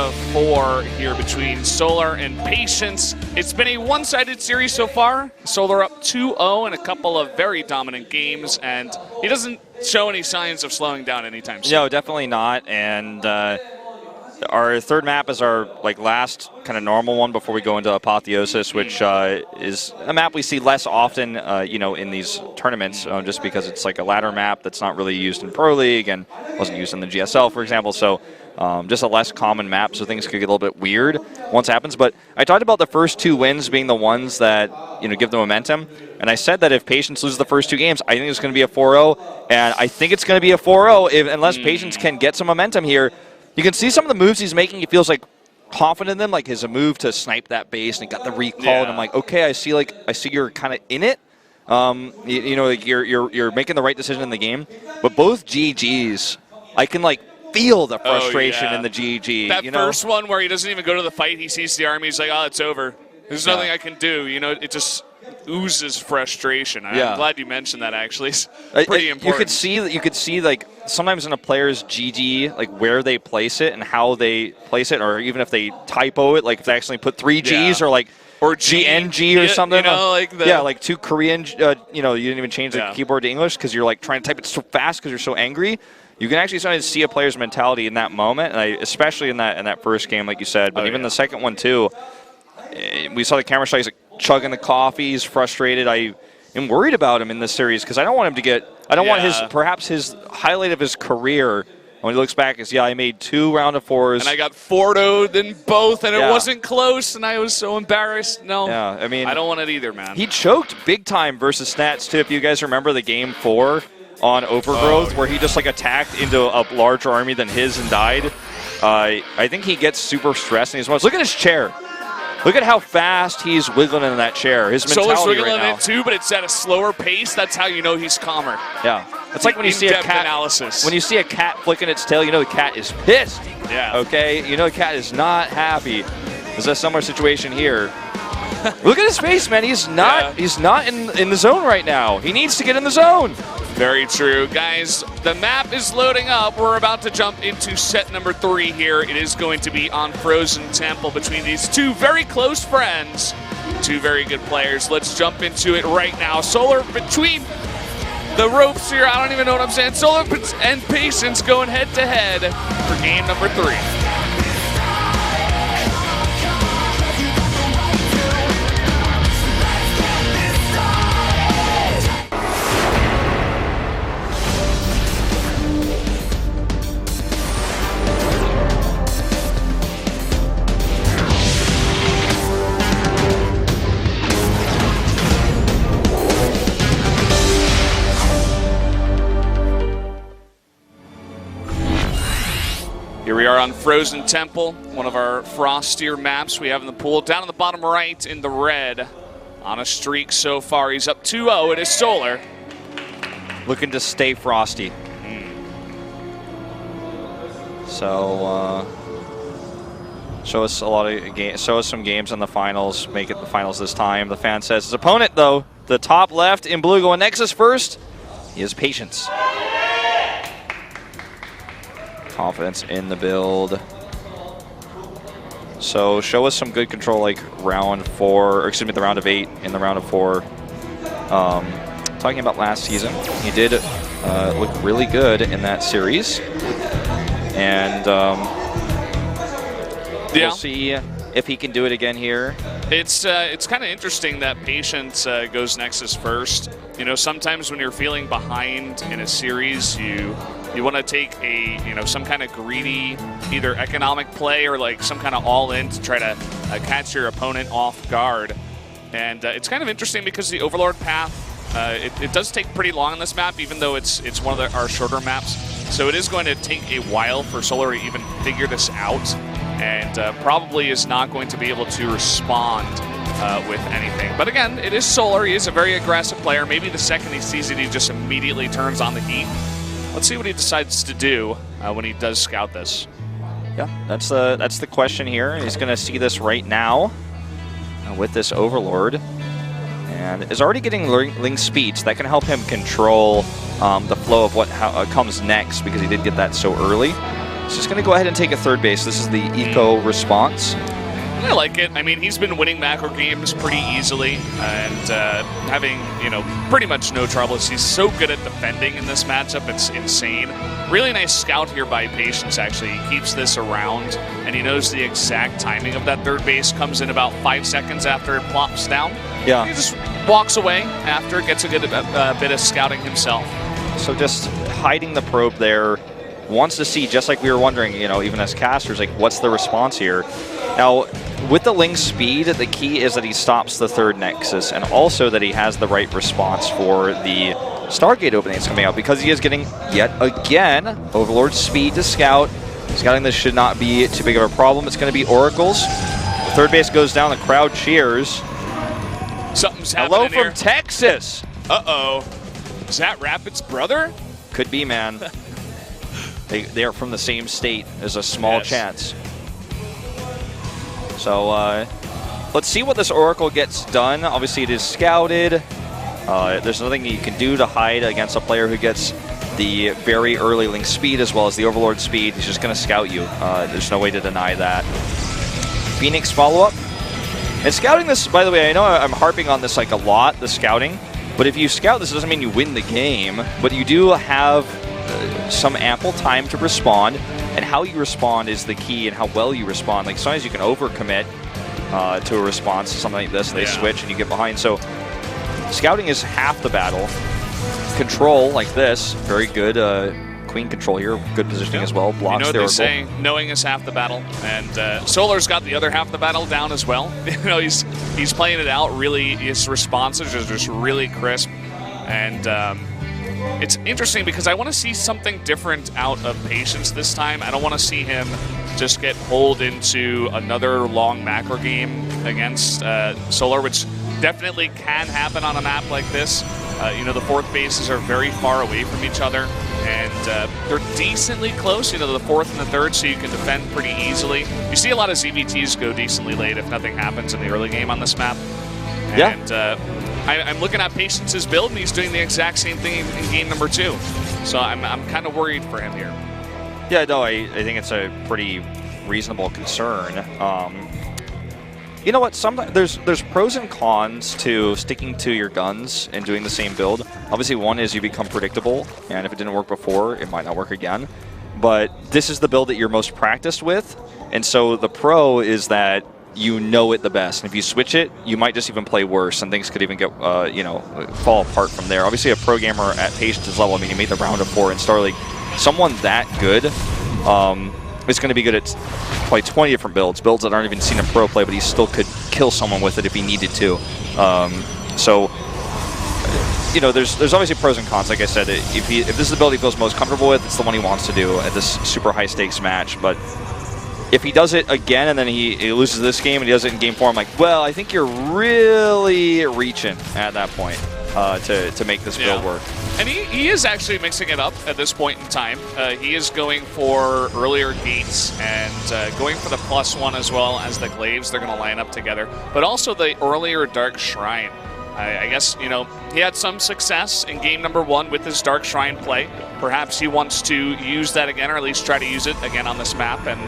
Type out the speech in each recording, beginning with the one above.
Ro.4 here between Solar and Patience. It's been a one-sided series so far. Solar up 2-0 in a couple of very dominant games, and he doesn't show any signs of slowing down anytime soon. No, definitely not. And our third map is our last kind of normal one before we go into Apotheosis, which is a map we see less often, in these tournaments, just because it's like a ladder map that's not really used in Pro League and wasn't used in the GSL, for example. So just a less common map, so things could get a little bit weird once it happens. But I talked about the first 2 wins being the ones that give the momentum, and I said that if Patience loses the first 2 games, I think it's going to be a 4-0, and I think it's going to be a 4-0 unless Patience can get some momentum here. You can see some of the moves he's making. He feels confident in them, like his move to snipe that base and he got the recall. Yeah. And I'm like, okay, I see you're kind of in it. You're making the right decision in the game. But both GGs, I can feel the frustration in the GG. That first one where he doesn't even go to the fight, he sees the army, he's like, oh, it's over. There's nothing I can do. It just oozes frustration. I'm glad you mentioned that, actually. It's pretty important. You could see sometimes in a player's GG, where they place it and how they place it, or even if they typo it, if they accidentally put 3 Gs or GNG or something. 2 Korean, you didn't even change the keyboard to English because you're trying to type it so fast because you're so angry. You can actually start to see a player's mentality in that moment, and especially in that first game, like you said, but even the second one too. We saw the camera shot, he's chugging the coffee, he's frustrated. I am worried about him in this series because I don't want him to get, perhaps his highlight of his career when he looks back is, I made 2 round of 4s. And I got 4'd in both, and it wasn't close, and I was so embarrassed. No, I don't want it either, man. He choked big time versus Snats, too. If you guys remember the game 4 on Overgrowth, where he just attacked into a larger army than his and died. I think he gets super stressed in these moments. Look at his chair. Look at how fast he's wiggling in that chair. His mentality Solar's wiggling right now. it too, but it's at a slower pace. That's how you know he's calmer. Yeah. It's like when you see a cat analysis. When you see a cat flicking its tail, the cat is pissed. Yeah. Okay? The cat is not happy. There's a similar situation here. Look at his face, man. He's not in the zone right now. He needs to get in the zone. Very true. Guys, the map is loading up. We're about to jump into set number 3 here. It is going to be on Frozen Temple between these 2 very close friends, 2 very good players. Let's jump into it right now. Solar between the ropes here. I don't even know what I'm saying. Solar and Patience going head-to-head for game number 3. Here we are on Frozen Temple, one of our frostier maps we have in the pool. Down in the bottom right in the red, on a streak so far. He's up 2-0. It is Solar. Looking to stay frosty. So, show us some games in the finals. Make it the finals this time. The fan says his opponent, though, the top left in blue going Nexus first, he has Patience. Confidence in the build. So show us some good control like round 4, or excuse me, the round of 8 in the round of 4. Talking about last season, he did look really good in that series. And we'll see if he can do it again here. It's kind of interesting that Patience goes Nexus first. Sometimes when you're feeling behind in a series, you want to take some kind of greedy either economic play or some kind of all-in to try to catch your opponent off guard. And it's kind of interesting because the Overlord path, it does take pretty long on this map, even though it's one of our shorter maps. So it is going to take a while for Solar to even figure this out, and probably is not going to be able to respond with anything. But again, it is Solar. He is a very aggressive player. Maybe the second he sees it, he just immediately turns on the heat. Let's see what he decides to do when he does scout this. Yeah, that's the question here. He's going to see this right now with this Overlord, and is already getting Ling speed, so that can help him control the flow of what comes next, because he did get that so early. He's just going to go ahead and take a third base. This is the eco response. I like it. I mean, he's been winning macro games pretty easily and having, pretty much no troubles. He's so good at defending in this matchup. It's insane. Really nice scout here by Patience, actually. He keeps this around, and he knows the exact timing of that third base. Comes in about 5 seconds after it plops down. Yeah. He just walks away after, gets a good bit of scouting himself. So just hiding the probe there. Wants to see, just like we were wondering, even as casters, like what's the response here? Now, with the Ling's speed, the key is that he stops the third Nexus, and also that he has the right response for the Stargate opening that's coming out, because he is getting, yet again, Overlord's speed to scout. Scouting this should not be too big of a problem. It's going to be Oracles. The third base goes down, the crowd cheers. Something's happening. Hello from Texas! Uh-oh. Is that Rapid's brother? Could be, man. They are from the same state. There's a small chance. So let's see what this Oracle gets done. Obviously, it is scouted. There's nothing you can do to hide against a player who gets the very early Link speed as well as the Overlord speed. He's just going to scout you. There's no way to deny that. Phoenix follow-up. And scouting this, by the way, I know I'm harping on this like a lot, the scouting. But if you scout this, it doesn't mean you win the game. But you do have some ample time to respond, and how you respond is the key, and how well you respond. Like sometimes you can overcommit to a response to something like this, and they switch and you get behind. So scouting is half the battle. Control like this, very good queen control here, good positioning as well. Blocks what they say, knowing is half the battle, and Solar's got the other half the battle down as well. He's playing it out really. His responses are just really crisp, and it's interesting because I want to see something different out of Patience this time. I don't want to see him just get pulled into another long macro game against Solar, which definitely can happen on a map like this. The fourth bases are very far away from each other, and they're decently close, the fourth and the third, so you can defend pretty easily. You see a lot of ZVTs go decently late if nothing happens in the early game on this map. And I'm looking at Patience's build, and he's doing the exact same thing in game number 2. So I'm kind of worried for him here. Yeah, no, I think it's a pretty reasonable concern. You know what? Sometimes there's pros and cons to sticking to your guns and doing the same build. Obviously, one is you become predictable, and if it didn't work before, it might not work again. But this is the build that you're most practiced with, and so the pro is that you know it the best. And if you switch it, you might just even play worse, and things could even get fall apart from there. Obviously, a pro gamer at Patience's level, I mean, he made the round of 4 in Star League. Someone that good is going to be good at probably 20 different builds that aren't even seen a pro play, but he still could kill someone with it if he needed to. There's obviously pros and cons. Like I said, if this is the build he feels most comfortable with, it's the one he wants to do at this super high stakes match. But if he does it again and then he loses this game and he does it in game 4, I'm like, well, I think you're really reaching at that point to make this build work. And he is actually mixing it up at this point in time. He is going for earlier gates and going for the +1 as well as the glaives. They're going to line up together. But also the earlier Dark Shrine. I guess, he had some success in game number 1 with his Dark Shrine play. Perhaps he wants to use that again, or at least try to use it again on this map. And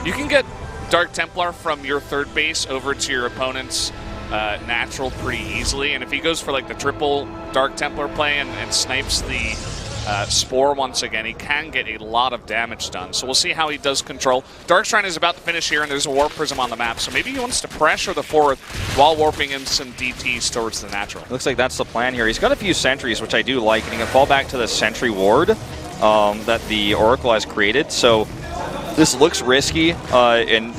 you can get Dark Templar from your third base over to your opponent's natural pretty easily, and if he goes for like the triple Dark Templar play and snipes the Spore once again, he can get a lot of damage done. So we'll see how he does control. Dark Shrine is about to finish here, and there's a Warp Prism on the map, so maybe he wants to pressure the fourth while warping in some DTs towards the natural. Looks like that's the plan here. He's got a few sentries, which I do like, and he can fall back to the sentry ward that the Oracle has created. So this looks risky, and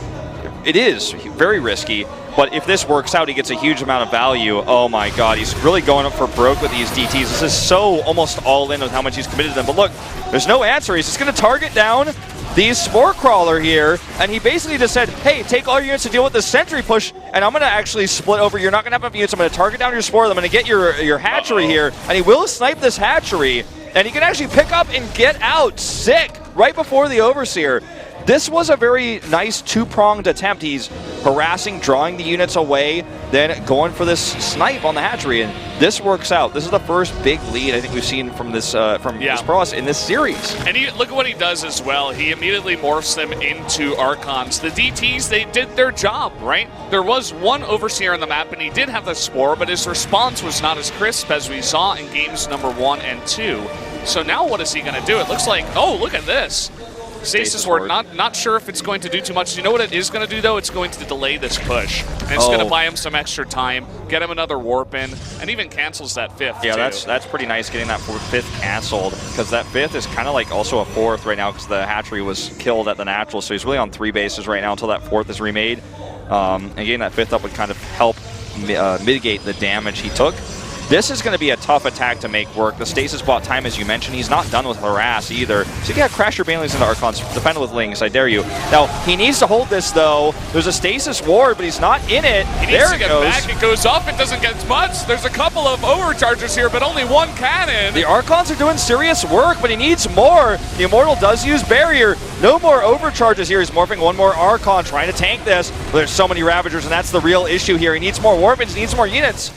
it is very risky. But if this works out, he gets a huge amount of value. Oh my god, he's really going up for broke with these DTs. This is so almost all in with how much he's committed to them. But look, there's no answer. He's just going to target down the Spore Crawler here. And he basically just said, hey, take all your units to deal with the sentry push, and I'm going to actually split over. You're not going to have enough units. I'm going to target down your Spore. I'm going to get your hatchery here. And he will snipe this hatchery. And he can actually pick up and get out sick right before the Overseer. This was a very nice two-pronged attempt. He's harassing, drawing the units away, then going for this snipe on the hatchery, and this works out. This is the first big lead I think we've seen from this this Protoss in this series. And look at what he does as well. He immediately morphs them into Archons. The DTs, they did their job, right? There was one Overseer on the map, and he did have the Spore, but his response was not as crisp as we saw in games number 1 and 2. So now what is he going to do? It looks like, oh, look at this. Stasis Ward, not sure if it's going to do too much. You know what it is going to do, though? It's going to delay this push. And it's going to buy him some extra time, get him another warp in, and even cancels that 5th, Yeah, too. that's pretty nice getting that 5th canceled, because that 5th is kind of like also a 4th right now, because the hatchery was killed at the natural, so he's really on 3 bases right now until that 4th is remade. And getting that 5th up would kind of help mitigate the damage he took. This is going to be a tough attack to make work. The Stasis bought time, as you mentioned. He's not done with Harass either. So you got to crash your Banelings into Archons. Defend with Lings, I dare you. Now, he needs to hold this, though. There's a Stasis Ward, but he's not in it. He needs to get back. It goes up. It doesn't get much. There's a couple of overcharges here, but only one cannon. The Archons are doing serious work, but he needs more. The Immortal does use Barrier. No more overcharges here. He's morphing one more Archon, trying to tank this. But there's so many Ravagers, and that's the real issue here. He needs more Warpins. He needs more units.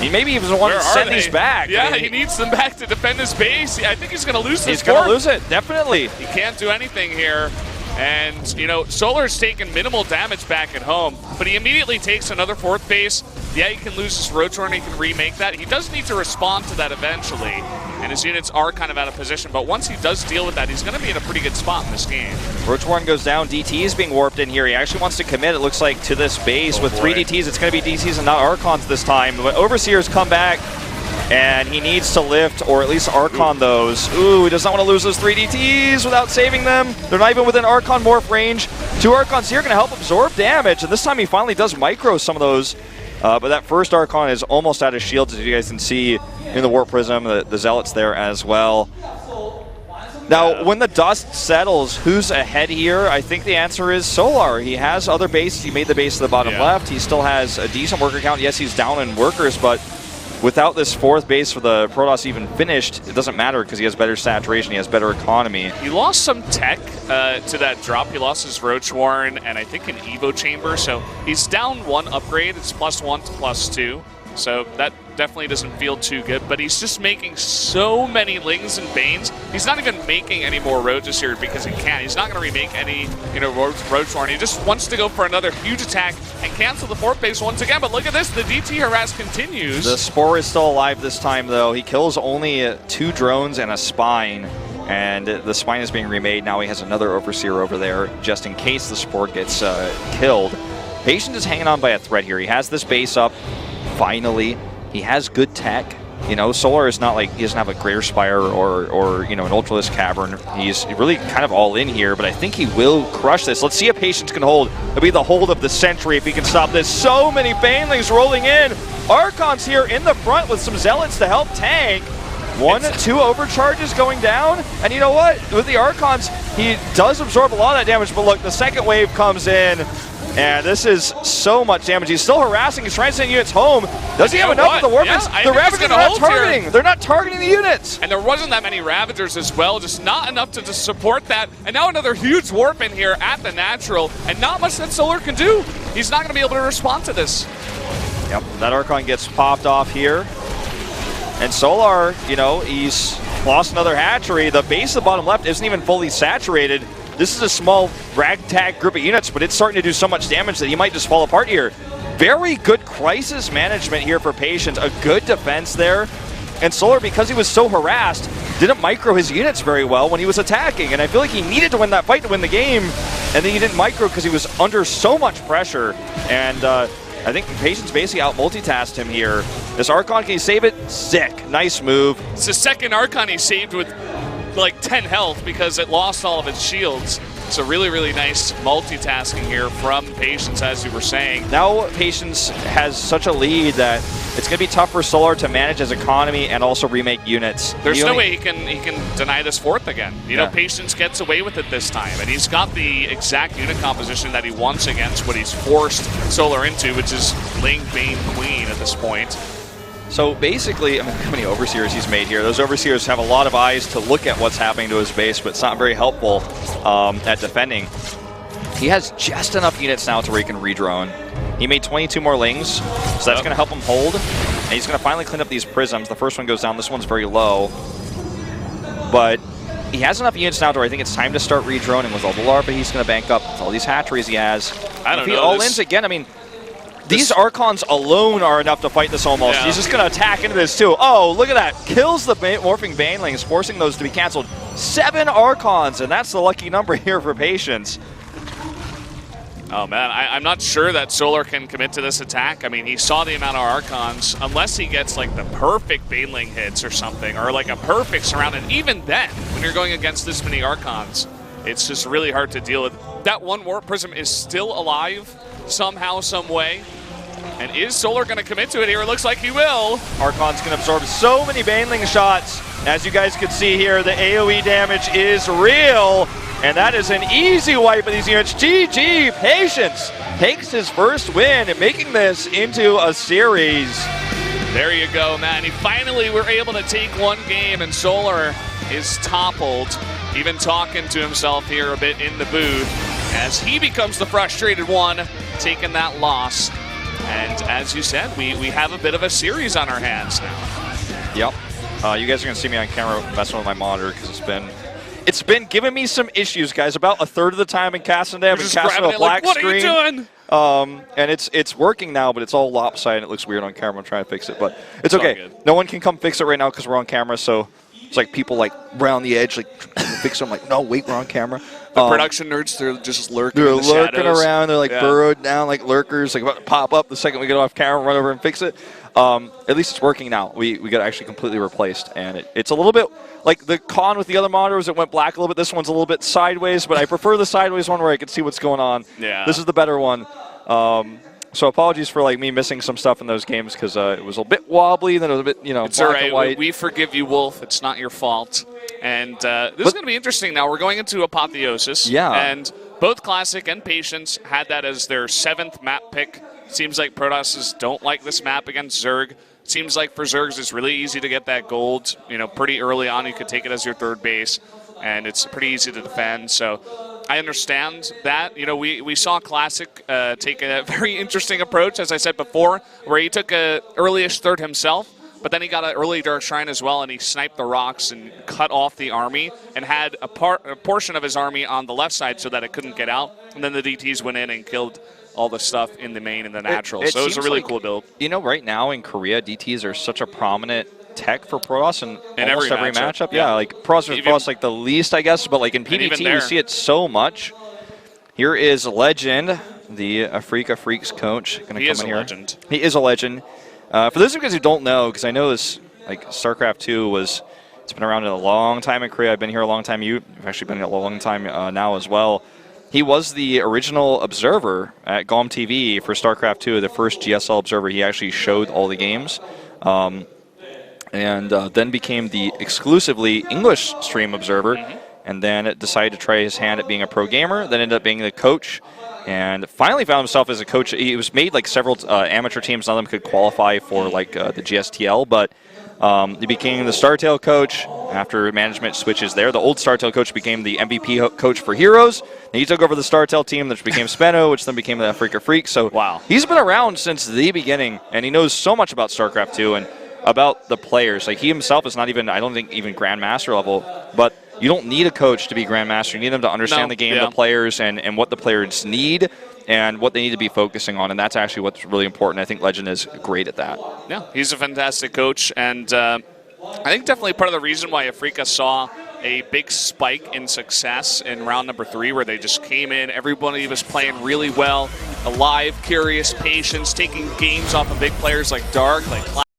He maybe even wants to send these back. Yeah, I mean, he needs them back to defend his base. I think he's going to lose this. He's going to lose it, definitely. He can't do anything here. And, you know, Solar's taken minimal damage back at home, but he immediately takes another 4th base. Yeah, he can lose his Rotorn, he can remake that. He does need to respond to that eventually, and his units are kind of out of position, but once he does deal with that, he's going to be in a pretty good spot in this game. Rotorn goes down, DT is being warped in here. He actually wants to commit, it looks like, to this base with 3 DTs. It's going to be DTs and not Archons this time, but Overseers come back, and he needs to lift, or at least Archon those. Ooh, he does not want to lose those 3 DTs without saving them. They're not even within Archon morph range. 2 Archons here are going to help absorb damage, and this time he finally does micro some of those. But that first Archon is almost out of shields, as you guys can see in the Warp Prism, the Zealots there as well. Now, when the dust settles, who's ahead here? I think the answer is Solar. He has other bases. He made the base to the bottom left. He still has a decent worker count. Yes, he's down in workers, but without this 4th base for the Protoss even finished, it doesn't matter because he has better saturation, he has better economy. He lost some tech to that drop. He lost his Roach Warren and I think an Evo Chamber, so he's down 1 upgrade. It's +1 to +2, so that definitely doesn't feel too good, but he's just making so many Lings and Banes. He's not even making any more Roaches here because he can't. He's not going to remake any, Roach Warren. He just wants to go for another huge attack and cancel the 4th base once again, but look at this, the DT harass continues. The Spore is still alive this time, though. He kills only 2 drones and a Spine, and the Spine is being remade. Now he has another Overseer over there, just in case the Spore gets killed. Patience is hanging on by a thread here. He has this base up, finally. He has good tech. Solar is not like he doesn't have a Greater Spire or an Ultralisk Cavern. He's really kind of all in here, but I think he will crush this. Let's see if Patience can hold. It'll be the hold of the century if he can stop this. So many Banelings rolling in. Archons here in the front with some Zealots to help tank. 1-2 overcharges going down, and you know what? With the Archons, he does absorb a lot of that damage, but look, the second wave comes in, and this is so much damage. He's still harassing. He's trying to send units home. Does he have enough of the Warpins? The Ravagers are not targeting. They're not targeting the units. And there wasn't that many Ravagers as well, just not enough to just support that. And now another huge warp in here at the natural, and not much that Solar can do. He's not going to be able to respond to this. Yep, that Archon gets popped off here. And Solar, he's lost another hatchery. The base of the bottom left isn't even fully saturated. This is a small ragtag group of units, but it's starting to do so much damage that he might just fall apart here. Very good crisis management here for Patience. A good defense there. And Solar, because he was so harassed, didn't micro his units very well when he was attacking. And I feel like he needed to win that fight to win the game. And then he didn't micro because he was under so much pressure. And I think Patience basically out-multitasked him here. This Archon, can he save it? Sick. Nice move. It's the second Archon he saved with like 10 health because it lost all of its shields. So really, really nice multitasking here from Patience, as you were saying. Now Patience has such a lead that it's going to be tough for Solar to manage his economy and also remake units. There's no way he can deny this 4th again. Patience gets away with it this time, and he's got the exact unit composition that he wants against what he's forced Solar into, which is Ling, Bane, Queen at this point. So basically, I mean, how many overseers he's made here? Those overseers have a lot of eyes to look at what's happening to his base, but it's not very helpful at defending. He has just enough units now to where he can redrone. He made 22 more lings, so that's going to help him hold. And he's going to finally clean up these prisms. The first one goes down. This one's very low. But he has enough units now to where I think it's time to start redroning with all the larvae he's going to bank up, with all these hatcheries he has. I don't know. If he all-ins again, I mean, these Archons alone are enough to fight this almost. Yeah. He's just going to attack into this too. Oh, look at that. Kills the morphing Banelings, forcing those to be canceled. 7 Archons, and that's the lucky number here for Patience. Oh, man, I'm not sure that Solar can commit to this attack. I mean, he saw the amount of Archons. Unless he gets, like, the perfect Baneling hits or something, or, like, a perfect surround. And even then, when you're going against this many Archons, it's just really hard to deal with. That one Warp Prism is still alive somehow, some way. And is Solar going to commit to it here? It looks like he will. Archons can absorb so many Baneling shots. As you guys can see here, the AoE damage is real. And that is an easy wipe of these units. GG, Patience takes his first win and making this into a series. There you go, man. He finally were able to take one game, and Solar is toppled. Even talking to himself here a bit in the booth as he becomes the frustrated one, taking that loss. And as you said, we have a bit of a series on our hands now. Yep. You guys are going to see me on camera messing with my monitor because it's been giving me some issues, guys. About a third of the time in casting day, I've been casting a black like, screen. What are you doing? And it's working now, but it's all lopsided and it looks weird on camera. I'm trying to fix it, but it's okay. No one can come fix it right now because we're on camera, so it's like people like around the edge, like fix it. I'm like, no, wait, we're on camera. The production nerds, they're just lurking. They're in the lurking shadows. around. They're like burrowed down like lurkers, like about to pop up the second we get off camera, run over and fix it. At least it's working now. We got actually completely replaced, and it's a little bit like the con with the other monitors. It went black a little bit. This one's a little bit sideways, but I prefer the sideways one where I can see what's going on. Yeah. This is the better one. So apologies for like me missing some stuff in those games because it was a bit wobbly, then it was a bit it's black all right. and white. We forgive you, Wolf. It's not your fault. And this is going to be interesting now. We're going into Apotheosis. Yeah. And both Classic and Patience had that as their 7th map pick. Seems like Protosses don't like this map against Zerg. Seems like for Zergs it's really easy to get that gold. Pretty early on you could take it as your 3rd base, and it's pretty easy to defend. So I understand that. We saw Classic take a very interesting approach, as I said before, where he took a early-ish 3rd himself, but then he got an early Dark Shrine as well, and he sniped the rocks and cut off the army and had a portion of his army on the left side so that it couldn't get out. And then the DTs went in and killed all the stuff in the main and the natural. So it was a really cool build. Right now in Korea, DTs are such a prominent tech for Protoss in almost every every matchup. Yeah, like Protoss like the least, I guess, but like in PvT you see it so much. Here is Legend, the Afrika Freaks coach. Gonna he come is in a here. legend. He is a legend. For those of you guys who don't know, because I know this, like StarCraft 2 it's been around a long time in Korea. I've been here a long time. You've actually been here a long time now as well. He was the original observer at GOM TV for StarCraft 2, the first GSL observer. He actually showed all the games. And then became the exclusively English stream observer, and then decided to try his hand at being a pro gamer, then ended up being the coach, and finally found himself as a coach. He was made like several amateur teams, none of them could qualify for like the GSTL, but he became the StarTale coach after management switches there. The old StarTale coach became the MVP coach for Heroes. And he took over the StarTale team, which became Spenno, which then became the Afrika Freak. So wow, he's been around since the beginning, and he knows so much about StarCraft 2 and about the players. Like he himself is not even, I don't think, even Grandmaster level, but you don't need a coach to be Grandmaster. You need them to understand the game, the players, and what the players need and what they need to be focusing on, and that's actually what's really important. I think Legend is great at that. Yeah, he's a fantastic coach, and I think definitely part of the reason why Afrika saw a big spike in success in round number 3, where they just came in, everybody was playing really well, alive, curious, Patience, taking games off of big players like Dark, like